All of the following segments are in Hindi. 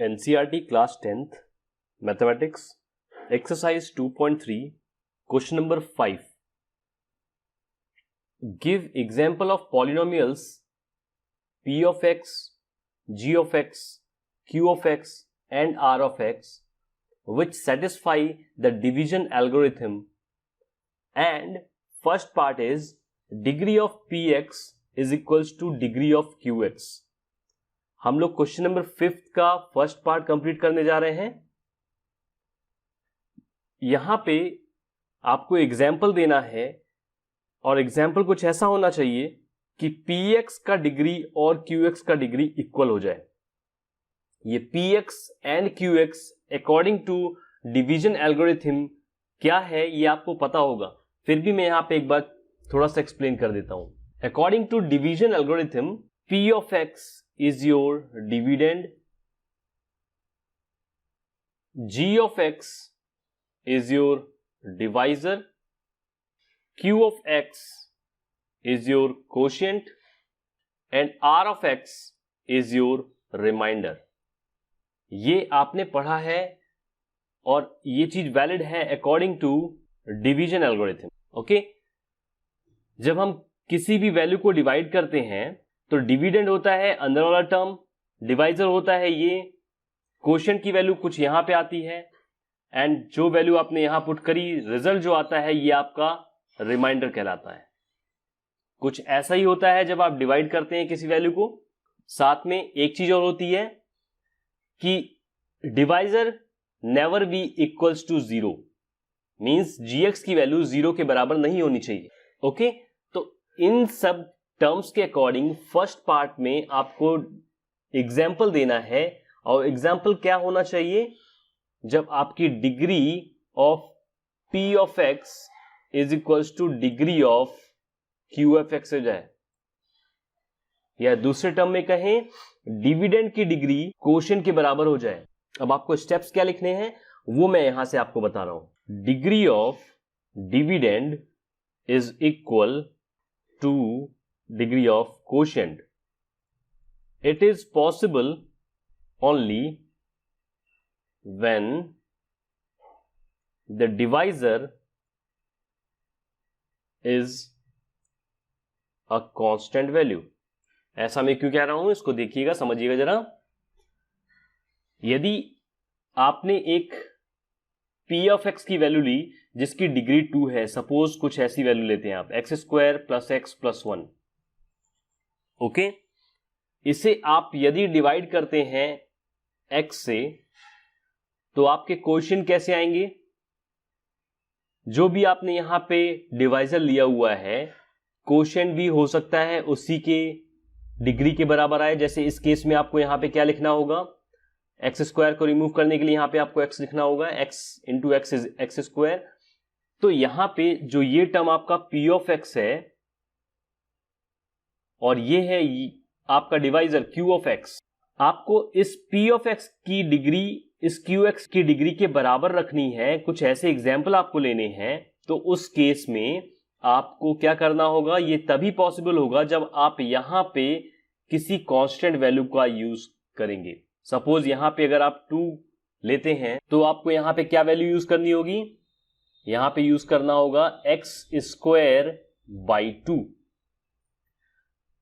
NCERT Class 10th Mathematics Exercise 2.3 Question number 5. Give example of polynomials p of x, g of x, q of x and r of x which satisfy the division algorithm, and first part is degree of px is equals to degree of qx. हम लोग क्वेश्चन नंबर 5 का फर्स्ट पार्ट कंप्लीट करने जा रहे हैं. यहां पे आपको एग्जाम्पल देना है और एग्जाम्पल कुछ ऐसा होना चाहिए कि px का डिग्री और qx का डिग्री इक्वल हो जाए. ये px and qx according to division algorithm क्या है ये आपको पता होगा, फिर भी मैं यहां पे एक बार थोड़ा सा एक्सप्लेन कर देता हूं. According to division algorithm p of x is your dividend, g of x is your divisor, q of x is your quotient and r of x is your remainder. ये आपने पढ़ा है और ये चीज वैलिड है according to division algorithm. Okay, जब हम किसी भी वैल्यू को डिवाइड करते हैं तो डिविडेंड होता है अंदर वाला टर्म, डिवाइजर होता है ये, क्वोशिएंट की वैल्यू कुछ यहां पे आती है एंड जो वैल्यू आपने यहां पुट करी रिजल्ट जो आता है ये आपका रिमाइंडर कहलाता है. कुछ ऐसा ही होता है जब आप डिवाइड करते हैं किसी वैल्यू को. साथ में एक चीज और होती है कि divisor never be equals to zero, means g x की वैल्यू जीरो के बराबर नहीं होनी चाहिए. ओके, तो इन सब टर्म्स के अकॉर्डिंग फर्स्ट पार्ट में आपको एग्जाम्पल देना है और एग्जाम्पल क्या होना चाहिए, जब आपकी degree of p of x is equals two degree of q of x हो जाए, या दूसरे टर्म में कहें डिविडेंड की डिग्री क्वोशिएंट के बराबर हो जाए. अब आपको स्टेप्स क्या लिखने हैं वो मैं यहां से आपको बता रहा हूं. Degree of dividend is equal to degree of quotient. It is possible only when the divisor is a constant value. ऐसा मैं क्यों कह रहा हूं इसको देखिएगा, समझिएगा जरा. यदि आपने एक p of x की वैल्यू ली जिसकी डिग्री 2 है, सपोज कुछ ऐसी वैल्यू लेते हैं आप x square plus x plus 1. Okay, इसे आप यदि डिवाइड करते हैं x से तो आपके क्वोशिएंट कैसे आएंगे, जो भी आपने यहां पे डिवाइजर लिया हुआ है क्वोशिएंट भी हो सकता है उसी के डिग्री के बराबर आए. जैसे इस केस में आपको यहां पे क्या लिखना होगा, एक्स स्क्वायर को रिमूव करने के लिए यहां पे आपको x लिखना होगा, x into x is x square. तो यहां पे जो ये टर्म आपका p ऑफ x है और ये है आपका डिवाइजर q ऑफ x, आपको इस p ऑफ x की डिग्री इस qx की डिग्री के बराबर रखनी है. कुछ ऐसे एग्जाम्पल आपको लेने हैं. तो उस केस में आपको क्या करना होगा, ये तभी पॉसिबल होगा जब आप यहां पे किसी कांस्टेंट वैल्यू का यूज करेंगे. सपोज यहां पे अगर आप 2 लेते हैं तो आपको यहां पे क्या वैल्यू यूज करनी होगी, यहां पे यूज करना होगा x square by 2.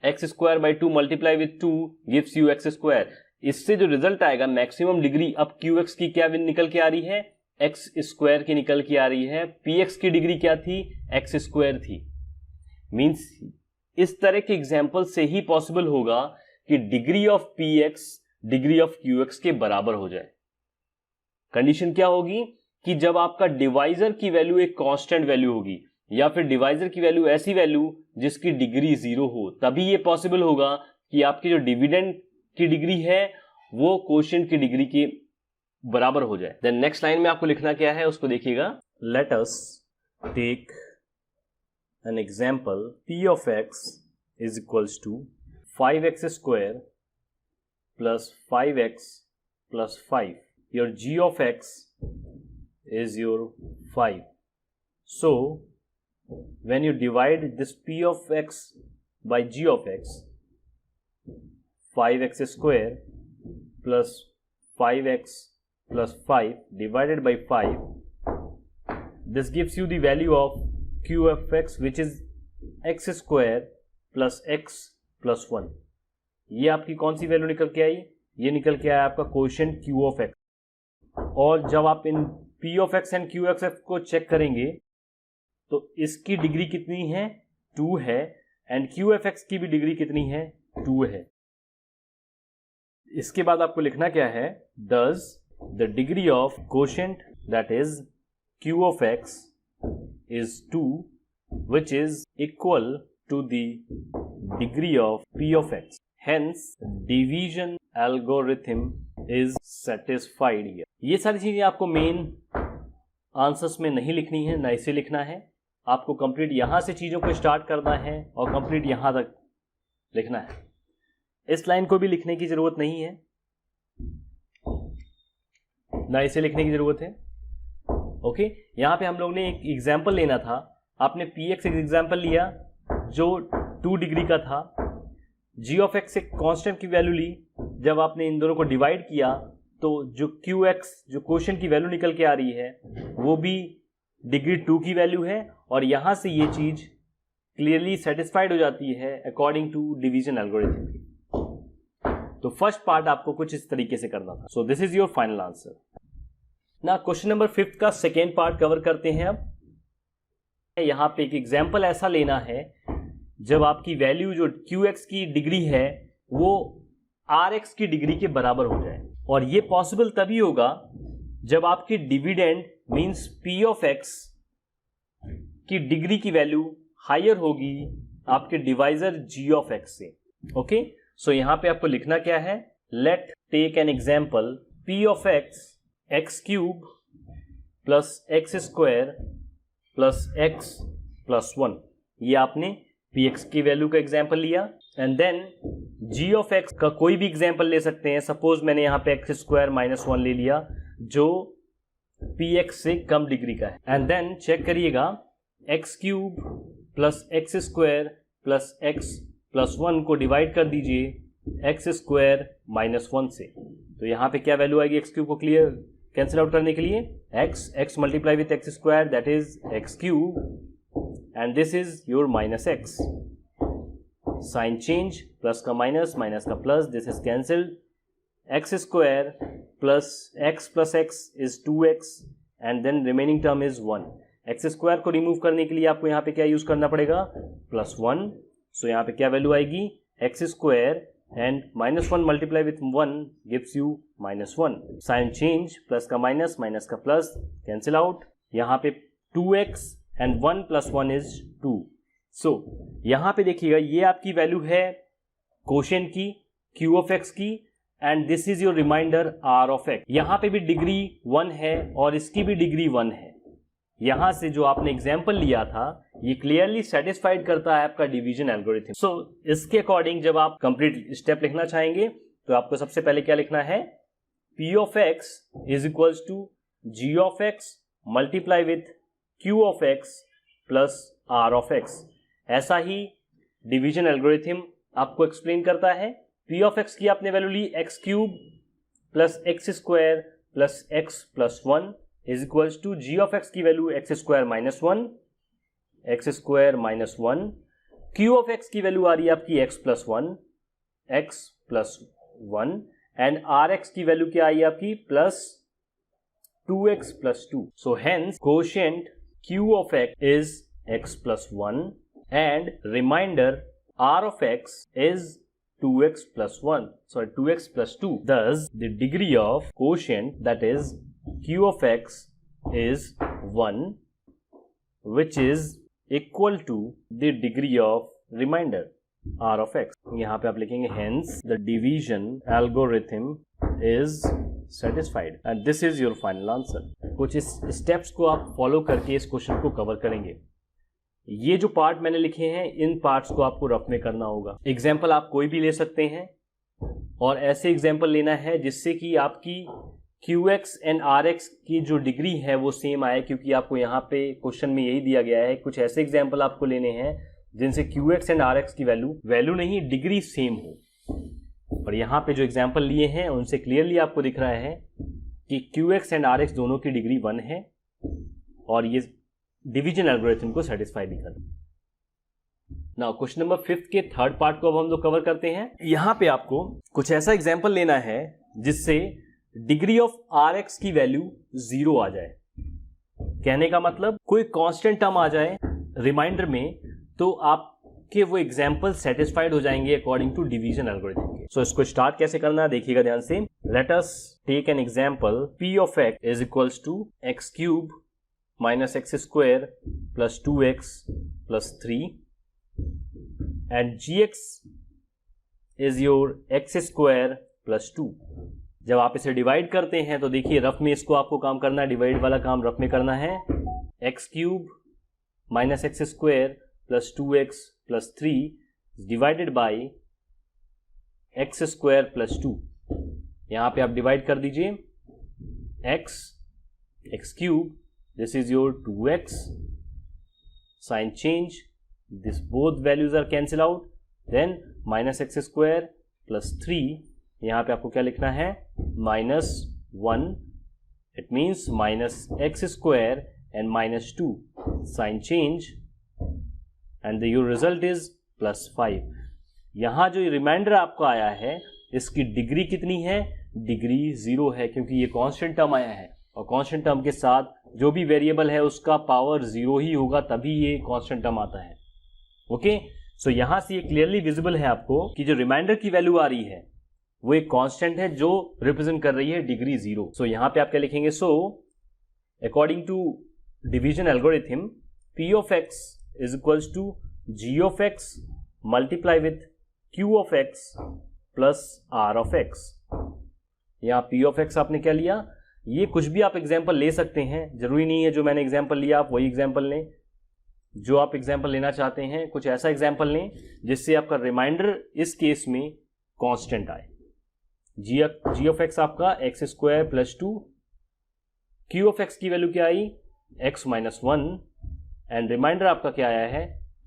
X square by 2 multiply with 2 gives you x square. इससे जो रिजल्ट आएगा मैक्सिमम डिग्री, अब qx की क्या निकल के आ रही है, एक्स स्क्वायर की निकल के आ रही है. px की डिग्री क्या थी, एक्स स्क्वायर थी. मींस इस तरह के एग्जाम्पल से ही पॉसिबल होगा कि degree of px degree of qx के बराबर हो जाए. कंडीशन क्या होगी कि जब आपका डिवाइजर की वैल्यू एक कांस्टेंट वैल्यू होगी या फिर डिवाइजर की वैल्यू ऐसी वैल्यू जिसकी डिग्री 0 हो, तभी ये पॉसिबल होगा कि आपकी जो डिविडेंड की डिग्री है वो क्वोशिएंट की डिग्री के बराबर हो जाए. देन नेक्स्ट लाइन में आपको लिखना क्या है उसको देखिएगा. Let us take an example p of x is equals to 5x square plus 5x plus 5. Your g of x is your 5. So when you divide this p of x by g of x, 5x square plus 5x plus 5 divided by 5. This gives you the value of q of x which is x square plus x plus 1. ये आपकी कौन सी वैल्यू निकल के आई? ये निकल के आया आपका कोएफिशिएंट q ऑफ x. और जब आप इन p of x and q of x को चेक करेंगे तो इसकी डिग्री कितनी है? 2 है. एंड q ऑफ x की भी डिग्री कितनी है? 2 है. इसके बाद आपको लिखना क्या है? Does the degree of quotient that is q of x is 2 which is equal to the degree of p of x. Hence division algorithm is satisfied here. ये सारी चीजें आपको मेन आंसर्स में नहीं लिखनी है, ना इसे लिखना है. आपको कंप्लीट यहां से चीजों को स्टार्ट करना है और कंप्लीट यहां तक लिखना है. इस लाइन को भी लिखने की जरूरत नहीं है, ना इसे लिखने की जरूरत है. ओके, यहां पे हम लोग ने एक एग्जाम्पल लेना था. आपने px एक एग्जाम्पल लिया जो 2 डिग्री का था. g ऑफ x एक कांस्टेंट की वैल्यू ली. जब आपने इन दोनों को डिवाइड किया तो जो qx जो क्वोशिएंट की वैल्यू निकल के आ रही है वो भी डिग्री 2 की वैल्यू है. और यहां से ये चीज क्लियरली सेटिस्फाइड हो जाती है अकॉर्डिंग टू डिवीजन एल्गोरिथम की. तो फर्स्ट पार्ट आपको कुछ इस तरीके से करना था. So this is your final answer. ना क्वेश्चन नंबर 5 का सेकेंड पार्ट कवर करते हैं. अब यहां पे एक एग्जाम्पल ऐसा लेना है जब आपकी वैल्यू जो qx की डिग्री है वो rx की डिग्री के बराबर हो जाए. और ये पॉसिबल तभी होगा जब आपकी dividend means p of x की डिग्री की वैल्यू हायर होगी आपके डिवाइजर g ऑफ x से. ओके, सो यहां पे आपको लिखना क्या है? Let take an example p of x cube plus x square plus x plus 1. ये आपने px की वैल्यू का एग्जाम्पल लिया. And then g of x का कोई भी एग्जाम्पल ले सकते हैं. सपोज मैंने यहां पे एक्स स्क्वायर माइनस 1 ले लिया जो px से कम डिग्री का है. एंड देन चेक करिएगा x cube plus x square plus x plus 1 को डिवाइड कर दीजिए एक्स स्क्वायर माइनस 1 से. तो यहाँ पे क्या वैल्यू आएगी एक्स क्यूब को क्लियर कैंसिल आउट करने के लिए? x multiply with x square that is x cube and this is your minus x. Sign change, plus का माइनस, माइनस का plus, this is cancelled. X square plus x is 2x and then remaining term is 1. X square को रिमूव करने के लिए आपको यहाँ पे क्या यूज करना पड़ेगा? प्लस 1. सो यहाँ पे क्या वैल्यू आएगी? X square and minus 1 multiply with 1 gives you minus 1. Sign change, plus का माइनस, माइनस का प्लस, कैंसिल आउट. यहाँ पे 2x एंड 1 प्लस 1 इज 2. सो यहाँ पे देखिएगा ये आपकी वैल्यू है कोशेंट की q ऑफ x की and this is your reminder r of x. यहाँ पे भी डिग्री 1 है और इसकी भी डिग्री 1 है. यहां से जो आपने एग्जाम्पल लिया था ये क्लियरली सेटिस्फाइड करता है आपका डिवीजन एल्गोरिथम. सो इसके अकॉर्डिंग जब आप कंप्लीट स्टेप लिखना चाहेंगे तो आपको सबसे पहले क्या लिखना है? p of x is equals to g of x multiply with q of x plus r of x. ऐसा ही डिवीजन एल्गोरिथम आपको एक्सप्लेन करता है. p ऑफ x की आपने वैल्यू ली x cube plus x square plus x plus 1 is equals to g of x की value x square minus 1, x square minus 1. q of x की वैल्यू आ रही है आपकी x plus 1, x plus 1 and rx की वैल्यू क्या आई है आपकी? Plus 2x plus 2. So hence quotient q of x is x plus 1 and reminder r of x is 2x plus 1. Sorry, 2x plus 2. Thus, the degree of quotient that is q of x is 1 which is equal to the degree of remainder r of x. यहाँ पे आप लिखेंगे hence the division algorithm is satisfied and this is your final answer. कुछ इस स्टेप्स को आप फॉलो करके इस क्वेश्चन को कवर करेंगे. ये जो पार्ट मैंने लिखे हैं इन पार्ट्स को आपको रफ में करना होगा. एग्जाम्पल आप कोई भी ले सकते हैं और ऐसे एग्जाम्पल लेना है जिससे कि आपकी QX एंड RX की जो डिग्री है वो सेम आए, क्योंकि आपको यहाँ पे क्वेश्चन में यही दिया गया है. कुछ ऐसे एग्जाम्पल आपको लेने हैं जिनसे QX एंड RX की वैल्यू नहीं डिग्री सेम हो. और यहाँ पे जो एग्जाम्पल लिए हैं उनसे क्लियरली आपको दिख रहा है कि QX एंड RX दोनों की डिग्री 1 है और ये डिवीजन एल्गोरिथम को सेटिस्फाई भी कर रहा है। नाउ क्वेश्चन नंबर 5 के थर्ड पार्ट को अब हम लोग कवर करते हैं। यहाँ पे आपको कुछ ऐसा एग्जाम्पल लेना है जिससे डिग्री ऑफ RX की वैल्यू 0 आ जाए। कहने का मतलब कोई कांस्टेंट टर्म आ जाए रिमाइंडर में, तो आपके वो एग्जाम्पल सेटिस्फाइड हो जाएंगे अकॉर्डिंग टू डिवीजन एल्गोरिथम के। सो इसको स्टार्ट कैसे करना है देखिएगा ध्यान से। Let us take an example P of x is equals to x cube minus x square plus 2x plus 3 and gx is your x square plus 2। जब आप इसे डिवाइड करते हैं तो देखिए रफ में इसको आपको काम करना है, डिवाइड वाला काम रफ में करना है। x cube minus x square plus 2x plus 3 divided by x square plus 2। यहां पे आप डिवाइड कर दीजिए x cube, this is your 2x, sign change, this both values are cancel out, then minus x square plus 3, यहां पे आपको क्या लिखना है minus 1, it means minus x square and minus 2, sign change and your result is plus 5। यहां जो रिमाइंडर आपका आया है इसकी डिग्री कितनी है, डिग्री 0 है, क्योंकि ये कांस्टेंट टर्म आया है और कांस्टेंट टर्म के साथ जो भी वेरिएबल है उसका पावर 0 ही होगा, तभी ये कांस्टेंट टर्म आता है। ओके, सो यहां से ये क्लियरली विजिबल है आपको कि जो रिमाइंडर की वैल्यू आ रही है वो एक कांस्टेंट है जो रिप्रेजेंट कर रही है डिग्री 0। सो यहां पे आप क्या लिखेंगे, so according to division algorithm P of x is equals to G of x multiply with Q of x plus R of x। यहां P ऑफ x आपने क्या लिया, ये कुछ भी आप एग्जाम्पल ले सकते हैं, जरूरी नहीं है जो मैंने एग्जाम्पल लिया आप वही एग्जाम्पल लें। जो आप एग्जाम्पल लेना चाहते हैं कुछ ऐसा एग्जाम्पल लें जिससे आपका रिमाइंडर इस केस में कांस्टेंट आए। G ऑफ x आपका x square plus 2, Q of x की वैल्यू क्या आई x माइनस 1 एंड रिमाइंडर आपका क्या आया है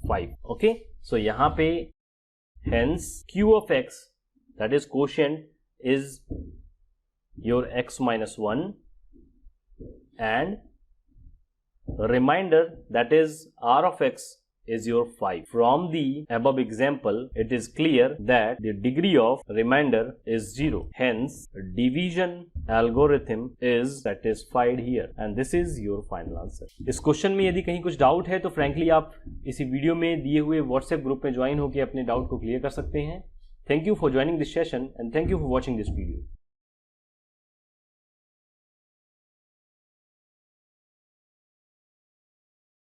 5। ओके, सो यहां पे hence Q of x that is quotient is your x minus 1 and remainder that is R of x is your 5. From the above example it is clear that the degree of remainder is 0, hence division algorithm is satisfied here and this is your final answer. इस क्वेश्चन में यदि कहीं कुछ डाउट है तो फ्रैंकली आप इसी वीडियो में दिए हुए व्हाट्सएप ग्रुप में ज्वाइन होकर अपने डाउट को क्लियर कर सकते हैं। Thank you for joining this session and thank you for watching this video.